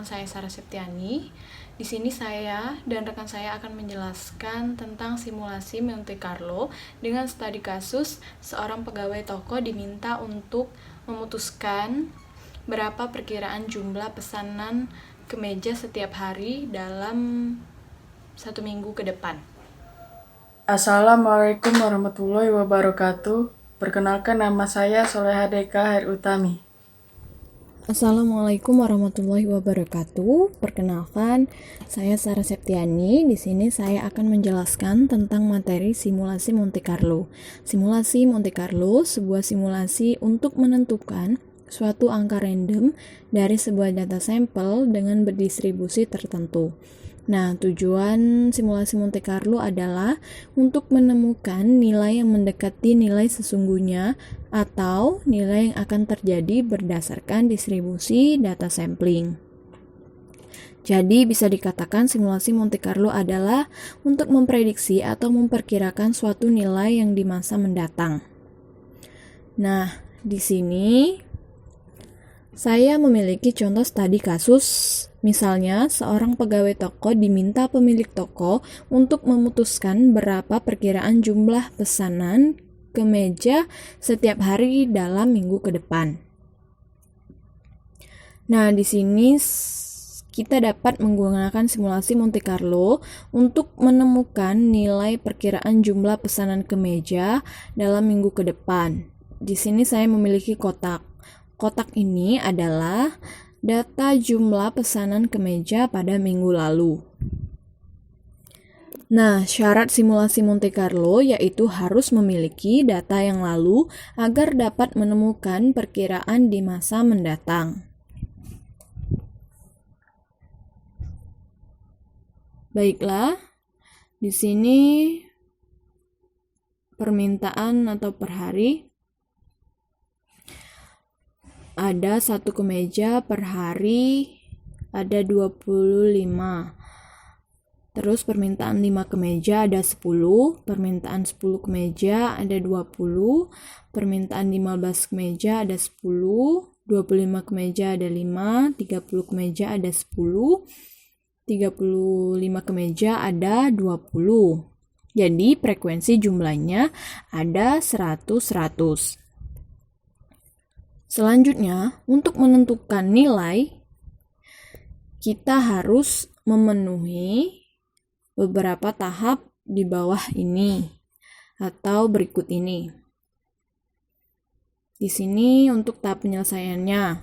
Perkenalkan, saya Sarah Septiani. Di sini saya dan rekan saya akan menjelaskan tentang simulasi Monte Carlo dengan studi kasus seorang pegawai toko diminta untuk memutuskan berapa perkiraan jumlah pesanan kemeja setiap hari dalam 1 minggu ke depan. Assalamualaikum warahmatullahi wabarakatuh. Perkenalkan, nama saya Soleha Deka Hair Utami. Assalamualaikum warahmatullahi wabarakatuh. Perkenalkan, saya Sarah Septiani. Di sini saya akan menjelaskan tentang materi simulasi Monte Carlo. Simulasi Monte Carlo sebuah simulasi untuk menentukan suatu angka random dari sebuah data sampel dengan berdistribusi tertentu. Nah, tujuan simulasi Monte Carlo adalah untuk menemukan nilai yang mendekati nilai sesungguhnya atau nilai yang akan terjadi berdasarkan distribusi data sampling. Jadi, bisa dikatakan simulasi Monte Carlo adalah untuk memprediksi atau memperkirakan suatu nilai yang di masa mendatang. Nah, di sini saya memiliki contoh studi kasus. Misalnya, seorang pegawai toko diminta pemilik toko untuk memutuskan berapa perkiraan jumlah pesanan kemeja setiap hari dalam minggu ke depan. Nah, di sini kita dapat menggunakan simulasi Monte Carlo untuk menemukan nilai perkiraan jumlah pesanan kemeja dalam minggu ke depan. Di sini saya memiliki kotak. Kotak ini adalah data jumlah pesanan kemeja pada minggu lalu. Nah, syarat simulasi Monte Carlo yaitu harus memiliki data yang lalu agar dapat menemukan perkiraan di masa mendatang. Baiklah, di sini permintaan atau per hari. Ada satu kemeja per hari ada 25. Terus permintaan 5 kemeja ada 10, permintaan 10 kemeja ada 20, permintaan 15 kemeja ada 10, 25 kemeja ada 5, 30 kemeja ada 10, 35 kemeja ada 20. Jadi frekuensi jumlahnya ada 100-100. Selanjutnya, untuk menentukan nilai, kita harus memenuhi beberapa tahap di bawah ini atau berikut ini. Di sini untuk tahap penyelesaiannya.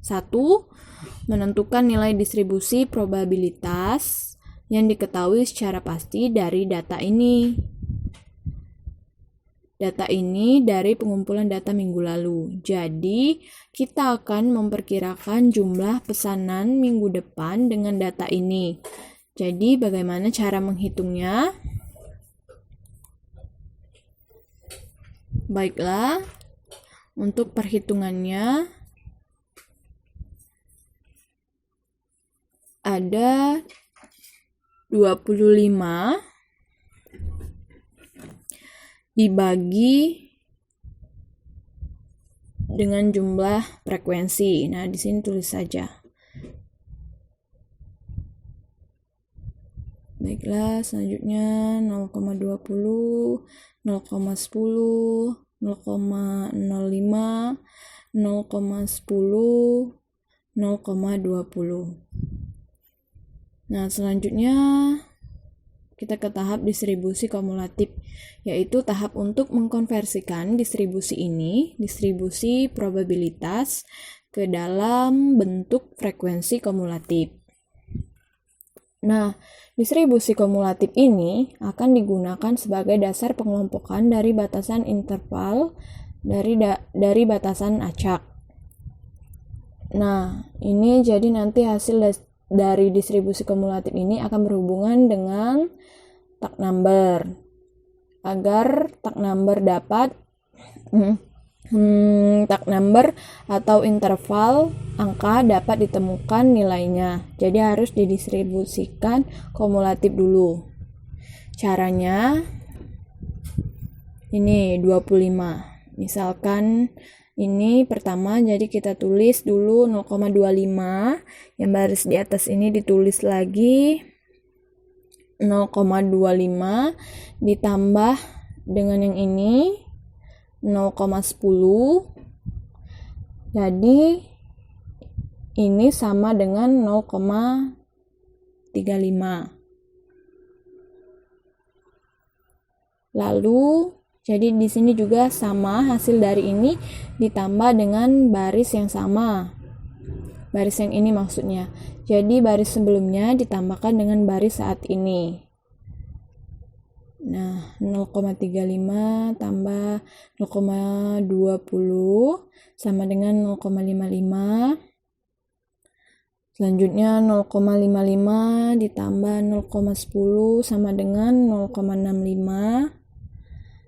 1. Menentukan nilai distribusi probabilitas yang diketahui secara pasti dari data ini. Data ini dari pengumpulan data minggu lalu. Jadi, kita akan memperkirakan jumlah pesanan minggu depan dengan data ini. Jadi, bagaimana cara menghitungnya? Baiklah, untuk perhitungannya ada 25 dibagi dengan jumlah frekuensi. Nah, di sini tulis saja. Baiklah, selanjutnya 0,20, 0,10, 0,05, 0,10, 0,20. Nah, selanjutnya kita ke tahap distribusi kumulatif, yaitu tahap untuk mengkonversikan distribusi ini, distribusi probabilitas, ke dalam bentuk frekuensi kumulatif. Nah, distribusi kumulatif ini akan digunakan sebagai dasar pengelompokan dari batasan interval dari batasan acak. Nah, ini jadi nanti hasil dari distribusi kumulatif ini akan berhubungan dengan tag number. Agar tag number dapat tag number atau interval angka dapat ditemukan nilainya. Jadi harus didistribusikan kumulatif dulu. Caranya ini 25. Misalkan Ini pertama, jadi kita tulis dulu 0,25. Yang baris di atas ini ditulis lagi 0,25 ditambah dengan yang ini 0,10. Jadi ini sama dengan 0,35. Lalu jadi di sini juga sama, hasil dari ini ditambah dengan baris yang sama. Baris yang ini maksudnya. Jadi baris sebelumnya ditambahkan dengan baris saat ini. Nah, 0,35 tambah 0,20 sama dengan 0,55. Selanjutnya 0,55 ditambah 0,10 sama dengan 0,65.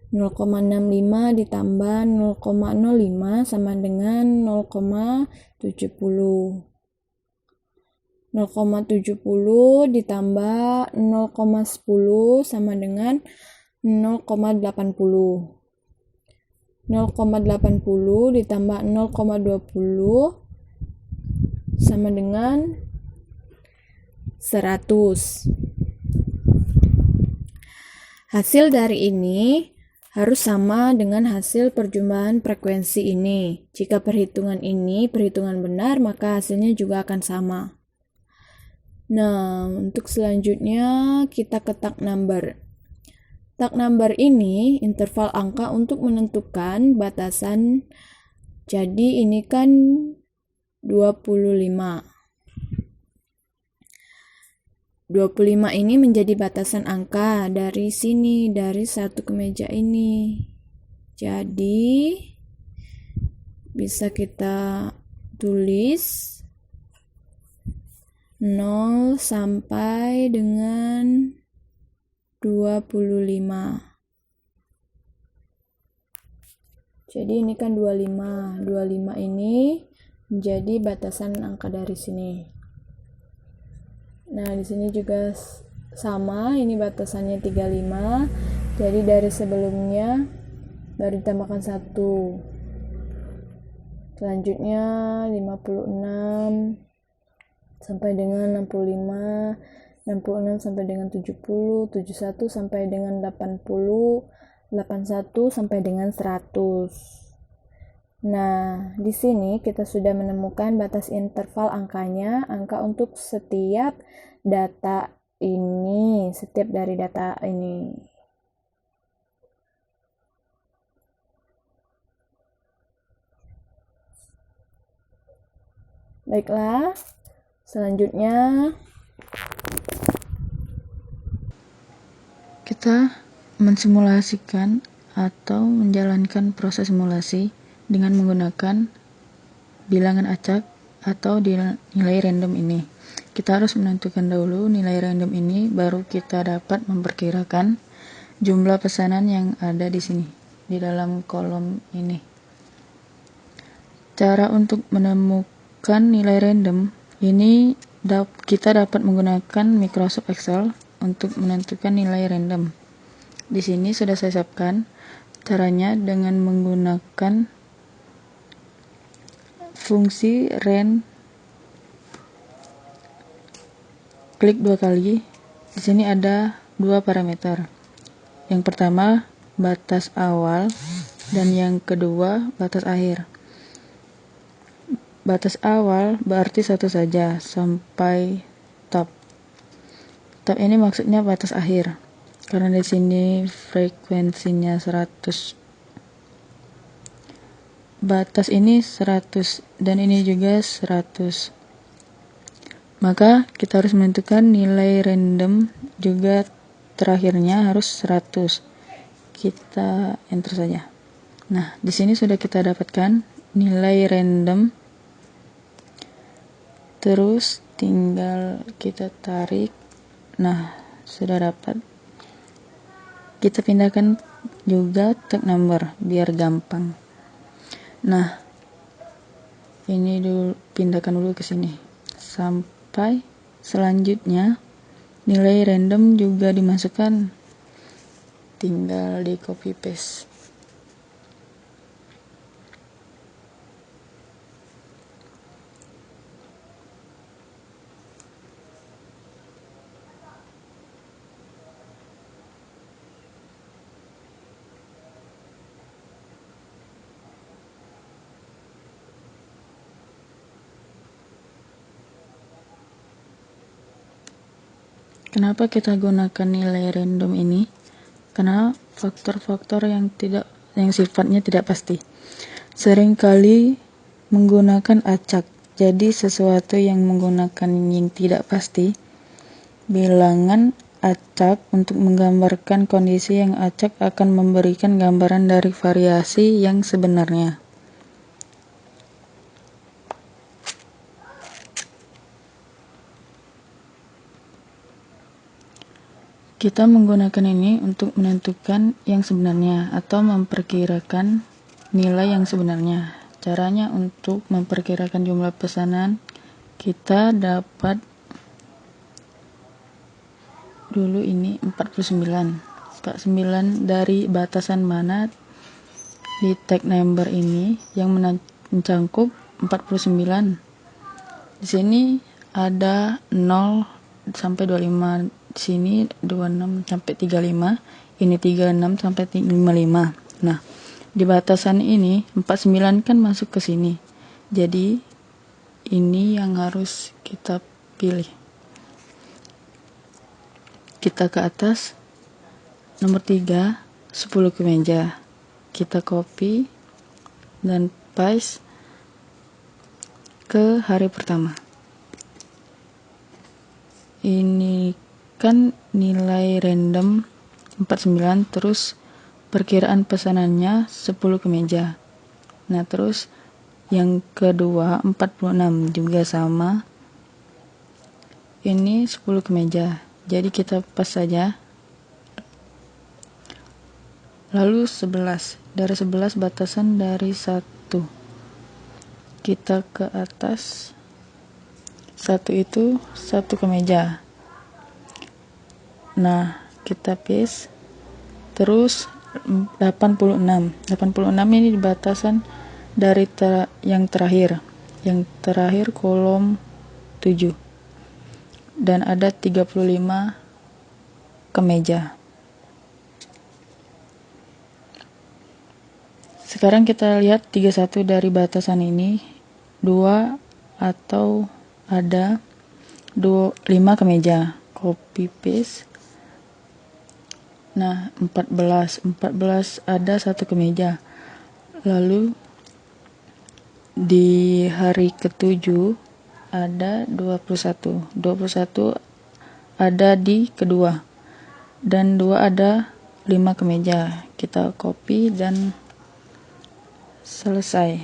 0,65 ditambah 0,05 sama dengan 0,70. 0,70 ditambah 0,10 sama dengan 0,80. 0,80 ditambah 0,20 sama dengan 100. Hasil dari ini harus sama dengan hasil perjumlahan frekuensi ini. Jika perhitungan ini perhitungan benar, maka hasilnya juga akan sama. Nah, untuk selanjutnya kita ke tag number. Tag number ini interval angka untuk menentukan batasan. Jadi ini kan 25. 25 ini menjadi batasan angka dari sini, dari satu kemeja ini. Jadi bisa kita tulis 0 sampai dengan 25. Jadi ini kan 25. 25 ini menjadi batasan angka dari sini. Nah, di sini juga sama, ini batasannya 35. Jadi dari sebelumnya baru ditambahkan 1. Selanjutnya 56 sampai dengan 65, 66 sampai dengan 70, 71 sampai dengan 80, 81 sampai dengan 100. Nah, di sini kita sudah menemukan batas interval angkanya, angka untuk setiap data ini, setiap dari data ini. Baiklah, selanjutnya kita mensimulasikan atau menjalankan proses simulasi dengan menggunakan bilangan acak atau nilai random ini. Kita harus menentukan dahulu nilai random ini, baru kita dapat memperkirakan jumlah pesanan yang ada di sini, di dalam kolom ini. Cara untuk menemukan nilai random ini kita dapat menggunakan Microsoft Excel untuk menentukan nilai random. Di sini sudah saya siapkan caranya dengan menggunakan fungsi rand. Klik 2 kali. Di sini ada 2 parameter. Yang pertama batas awal dan yang kedua batas akhir. Batas awal berarti satu saja sampai top. Top ini maksudnya batas akhir. Karena di sini frekuensinya 100. Batas ini 100 dan ini juga 100. Maka kita harus menentukan nilai random juga terakhirnya harus 100. Kita enter saja. Nah, di sini sudah kita dapatkan nilai random. Terus tinggal kita tarik. Nah, sudah dapat. Kita pindahkan juga tag number biar gampang. Nah, ini dulu pindahkan dulu ke sini. Sampai selanjutnya nilai random juga dimasukkan. Tinggal di copy paste. Kenapa kita gunakan nilai random ini? Karena faktor-faktor yang sifatnya tidak pasti. Seringkali menggunakan acak. Jadi sesuatu yang menggunakan yang tidak pasti, bilangan acak untuk menggambarkan kondisi yang acak akan memberikan gambaran dari variasi yang sebenarnya. Kita menggunakan ini untuk menentukan yang sebenarnya atau memperkirakan nilai yang sebenarnya. Caranya untuk memperkirakan jumlah pesanan, kita dapat dulu ini 49 dari batasan mana di tag number ini yang mencakup 49. Di sini ada 0 sampai 25, di sini 26 sampai 35, ini 36 sampai 55. Nah, di batasan ini 49 kan masuk ke sini. Jadi ini yang harus kita pilih. Kita ke atas, nomor 3, 10 kemeja. Kita copy dan paste ke hari pertama. Ini kan nilai random 49, terus perkiraan pesanannya 10 kemeja. Nah, terus yang kedua 46 juga sama. Ini 10 kemeja. Jadi kita pas saja. Lalu 11. Dari 11 batasan dari 1. Kita ke atas. 1 itu 1 kemeja. Nah, kita paste. Terus 86. 86 ini di batasan dari yang terakhir. Yang terakhir kolom 7. Dan ada 35 kemeja. Sekarang kita lihat 31 dari batasan ini 2 atau ada 5 kemeja. Copy paste. Nah, 14 ada 1 kemeja. Lalu di hari ke-7 ada 21 ada di kedua, dan 2 ada 5 kemeja. Kita copy dan selesai.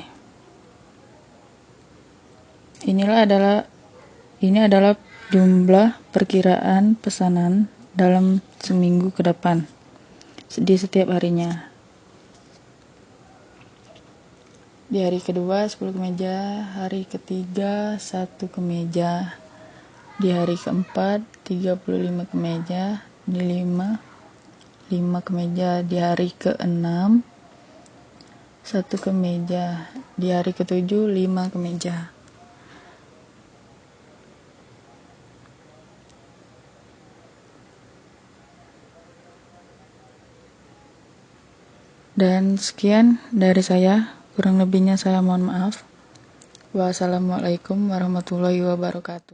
Ini adalah jumlah perkiraan pesanan dalam seminggu ke depan di setiap harinya. Di hari kedua 10 kemeja, hari ketiga 1 kemeja, di hari keempat 35 kemeja, di 5 kemeja, di hari ke-6 1 kemeja, di hari ke-7 5 kemeja. Dan sekian dari saya, kurang lebihnya saya mohon maaf. Wassalamualaikum warahmatullahi wabarakatuh.